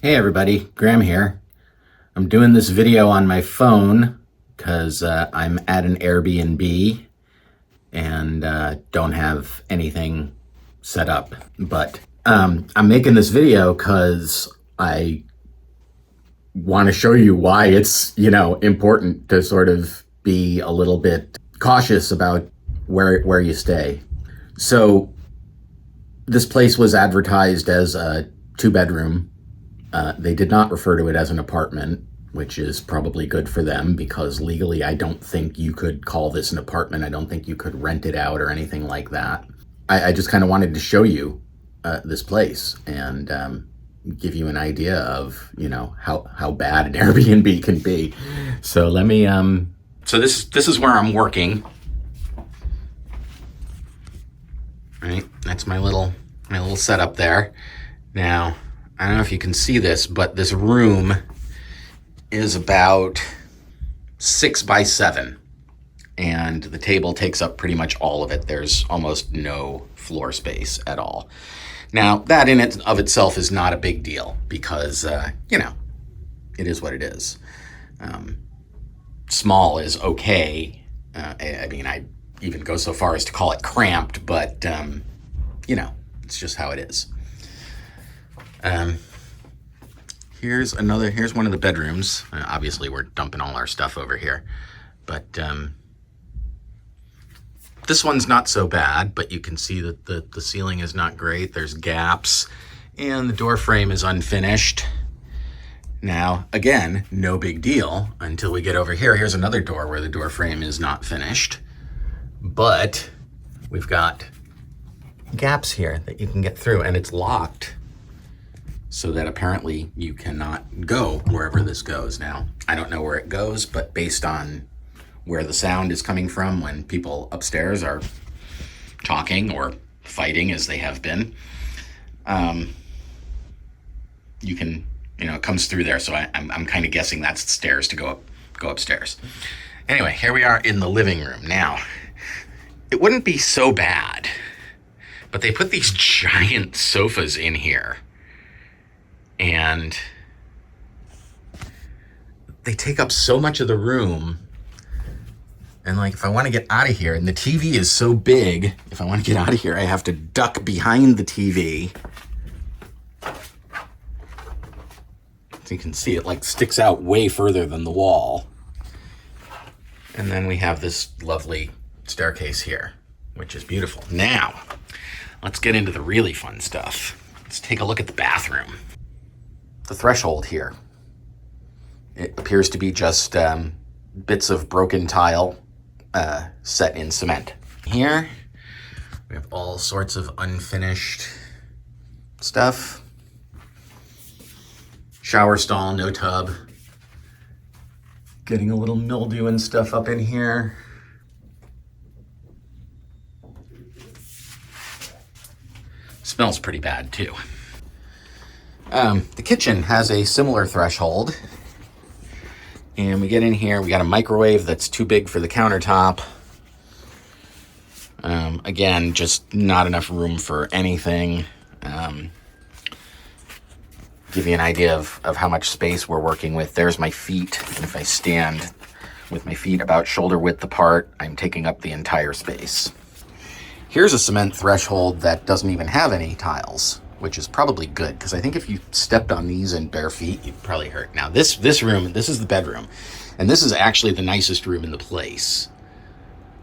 Hey everybody, Graham here. I'm doing this video on my phone because I'm at an Airbnb and don't have anything set up. But I'm making this video because I want to show you why it's, important to sort of be a little bit cautious about where you stay. So this place was advertised as a 2-bedroom. They did not refer to it as an apartment, which is probably good for them because legally I don't think you could call this an apartment. I don't think you could rent it out or anything like that. I just kind of wanted to show you this place and give you an idea of, how bad an Airbnb can be. So let me, so this is where I'm working. Right, that's my little setup there. Now, I don't know if you can see this, but this room is about 6 by 7, and the table takes up pretty much all of it. There's almost no floor space at all. Now, that in it of itself is not a big deal because, it is what it is. Small is okay. I'd even go so far as to call it cramped, but, it's just how it is. Here's one of the bedrooms. Obviously we're dumping all our stuff over here, but this one's not so bad, but you can see that the ceiling is not great. There's gaps and the door frame is unfinished. Now, again, no big deal until we get over here. Here's another door where the door frame is not finished, but we've got gaps here that you can get through, and it's locked so that apparently you cannot go wherever this goes. Now, I don't know where it goes, but based on where the sound is coming from when people upstairs are talking or fighting as they have been, you can, it comes through there. So I'm kind of guessing that's the stairs to go upstairs. Anyway, here we are in the living room. Now, it wouldn't be so bad, but they put these giant sofas in here, and they take up so much of the room. And if I want to get out of here, and the TV is so big, if I want to get out of here, I have to duck behind the TV. So you can see it sticks out way further than the wall. And then we have this lovely staircase here, which is beautiful. Now, let's get into the really fun stuff. Let's take a look at the bathroom. The threshold here, it appears to be just bits of broken tile set in cement. Here we have all sorts of unfinished stuff. Shower stall, no tub. Getting a little mildew and stuff up in here. Smells pretty bad too. The kitchen has a similar threshold. And we get in here, we got a microwave that's too big for the countertop. Again, just not enough room for anything. Give you an idea of how much space we're working with. There's my feet. And if I stand with my feet about shoulder width apart, I'm taking up the entire space. Here's a cement threshold that doesn't even have any tiles, which is probably good, because I think if you stepped on these in bare feet, you'd probably hurt. Now, this room, this is the bedroom, and this is actually the nicest room in the place.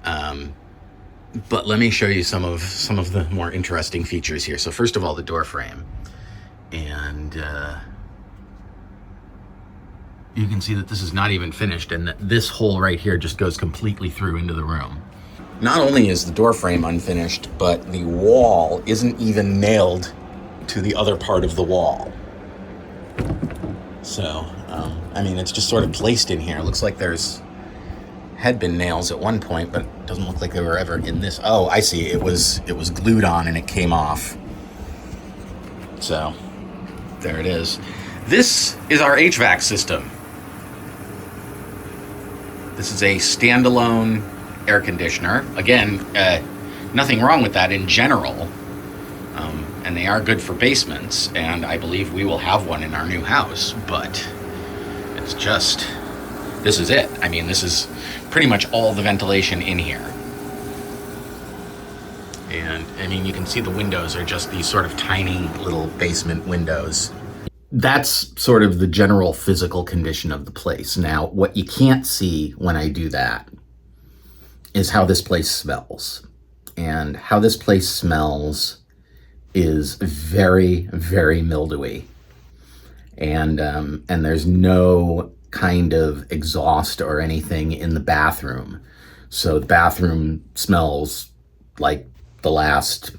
But let me show you some of the more interesting features here. So first of all, the door frame. And you can see that this is not even finished, and that this hole right here just goes completely through into the room. Not only is the door frame unfinished, but the wall isn't even nailed to the other part of the wall. So, it's just sort of placed in here. It looks like had been nails at one point, but it doesn't look like they were ever in this. Oh, I see. It was glued on and it came off. So, there it is. This is our HVAC system. This is a standalone air conditioner. Again, nothing wrong with that in general. and they are good for basements, and I believe we will have one in our new house, but it's just, this is it. I mean, this is pretty much all the ventilation in here. And I mean, you can see the windows are just these sort of tiny little basement windows. That's sort of the general physical condition of the place. Now, what you can't see when I do that is how this place smells. And how this place smells is very, very mildewy. And there's no kind of exhaust or anything in the bathroom. So the bathroom smells like the last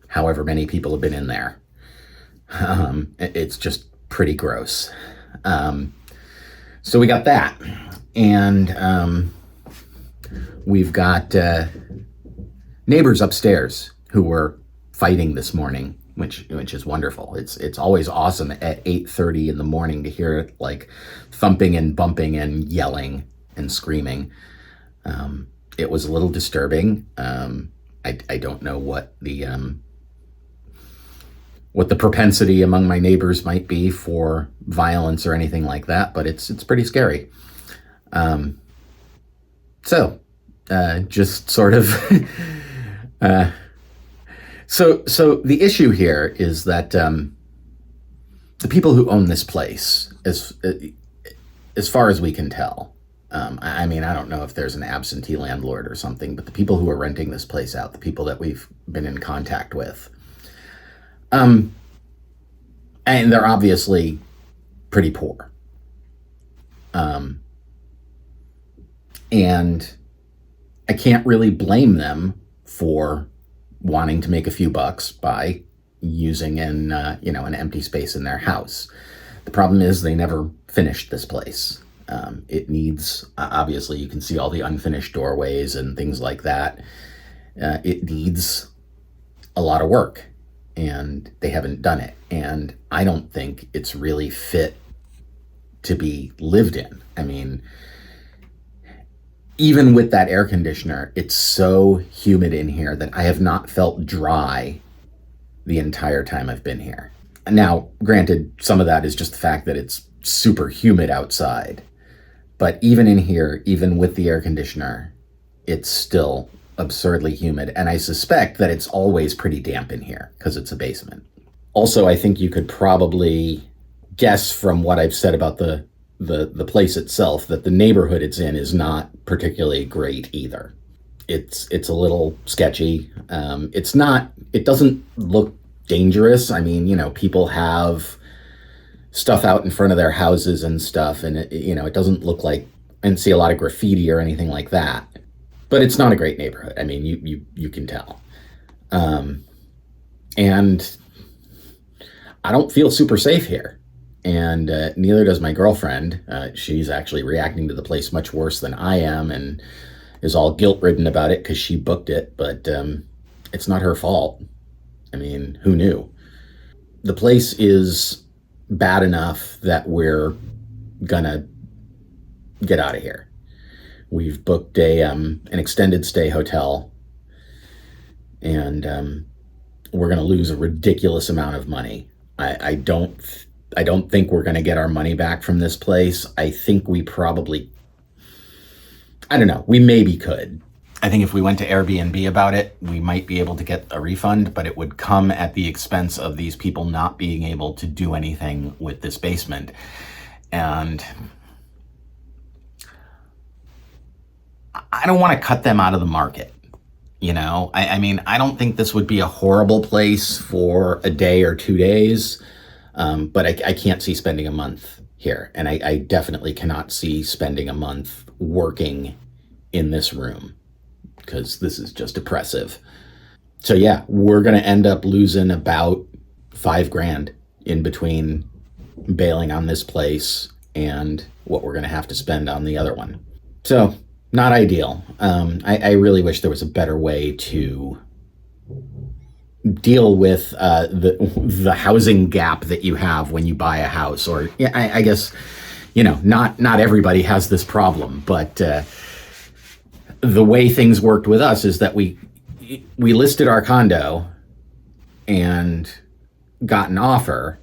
however many people have been in there. It's just pretty gross. So we got that. And we've got neighbors upstairs who were fighting this morning, which is wonderful. It's always awesome at 8:30 in the morning to hear it like thumping and bumping and yelling and screaming. It was a little disturbing. I don't know what the propensity among my neighbors might be for violence or anything like that, but it's pretty scary. Just sort of. So the issue here is that the people who own this place, as far as we can tell, I mean, I don't know if there's an absentee landlord or something, but the people who are renting this place out, the people that we've been in contact with, and they're obviously pretty poor. And I can't really blame them for wanting to make a few bucks by using an empty space in their house. The problem is they never finished this place. It needs, obviously you can see all the unfinished doorways and things like that. It needs a lot of work, and they haven't done it. And I don't think it's really fit to be lived in. I mean, even with that air conditioner, it's so humid in here that I have not felt dry the entire time I've been here. Now, granted, some of that is just the fact that it's super humid outside. But even in here, even with the air conditioner, it's still absurdly humid. And I suspect that it's always pretty damp in here because it's a basement. Also, I think you could probably guess from what I've said about the place itself that the neighborhood it's in is not particularly great either. It's a little sketchy. It doesn't look dangerous. I mean, people have stuff out in front of their houses and stuff, and it doesn't look like, and see a lot of graffiti or anything like that. But it's not a great neighborhood. I mean, you can tell. And I don't feel super safe here. And neither does my girlfriend. She's actually reacting to the place much worse than I am and is all guilt-ridden about it because she booked it. But it's not her fault. I mean, who knew? The place is bad enough that we're gonna get out of here. We've booked an extended stay hotel, and we're gonna lose a ridiculous amount of money. I don't think we're gonna get our money back from this place. I think we probably, I don't know, we maybe could. I think if we went to Airbnb about it, we might be able to get a refund, but it would come at the expense of these people not being able to do anything with this basement. And I don't want to cut them out of the market. I mean, I don't think this would be a horrible place for a day or 2 days, but I can't see spending a month here. And I definitely cannot see spending a month working in this room, because this is just oppressive. So yeah, we're going to end up losing about $5,000 in between bailing on this place and what we're going to have to spend on the other one. So not ideal. I really wish there was a better way to deal with the housing gap that you have when you buy a house. Or yeah, I guess, not everybody has this problem, but the way things worked with us is that we listed our condo, and got an offer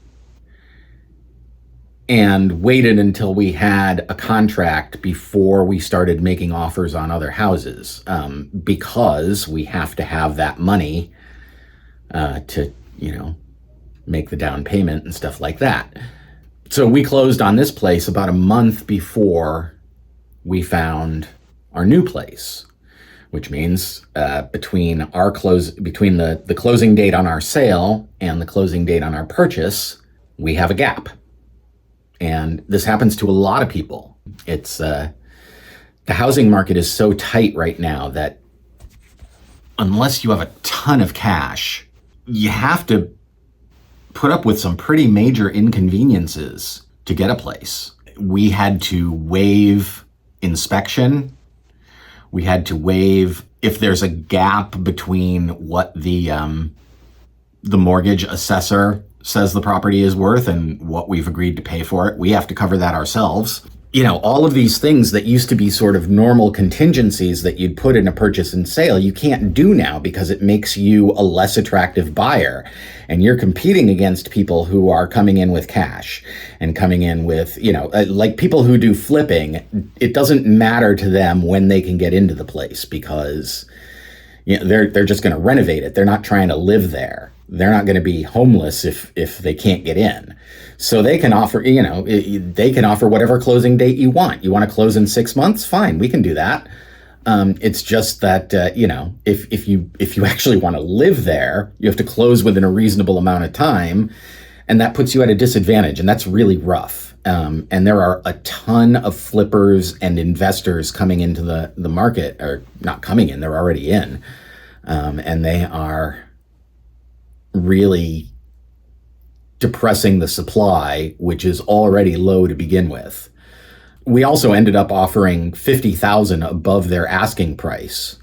and waited until we had a contract before we started making offers on other houses, because we have to have that money to, make the down payment and stuff like that. So we closed on this place about a month before we found our new place, which means between the closing date on our sale and the closing date on our purchase, we have a gap. And this happens to a lot of people. It's the housing market is so tight right now that unless you have a ton of cash, you have to put up with some pretty major inconveniences to get a place. We had to waive inspection. We had to waive if there's a gap between what the mortgage assessor says the property is worth and what we've agreed to pay for it. We have to cover that ourselves. All of these things that used to be sort of normal contingencies that you'd put in a purchase and sale, you can't do now because it makes you a less attractive buyer. And you're competing against people who are coming in with cash and coming in with, like people who do flipping. It doesn't matter to them when they can get into the place because they're just going to renovate it. They're not trying to live there. They're not going to be homeless if they can't get in. So they can offer, they can offer whatever closing date you want. You want to close in 6 months? Fine, we can do that. It's just that, if you actually want to live there, you have to close within a reasonable amount of time. And that puts you at a disadvantage. And that's really rough. And there are a ton of flippers and investors coming into the market, or not coming in, they're already in. And they are really depressing the supply, which is already low to begin with. We also ended up offering $50,000 above their asking price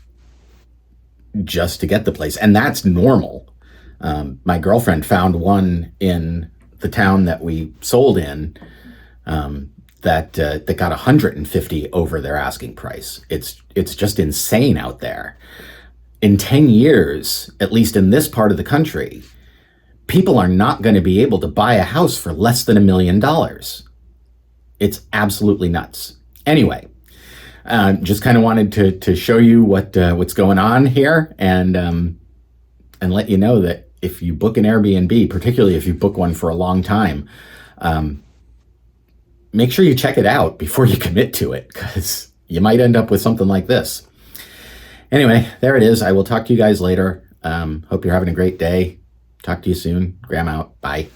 just to get the place. And that's normal. My girlfriend found one in the town that we sold in that got 150 over their asking price. It's just insane out there. In 10 years, at least in this part of the country, people are not going to be able to buy a house for less than $1 million. It's absolutely nuts. Anyway, just kind of wanted to show you what's going on here and let you know that if you book an Airbnb, particularly if you book one for a long time, make sure you check it out before you commit to it, because you might end up with something like this. Anyway, there it is. I will talk to you guys later. Hope you're having a great day. Talk to you soon. Graham out. Bye.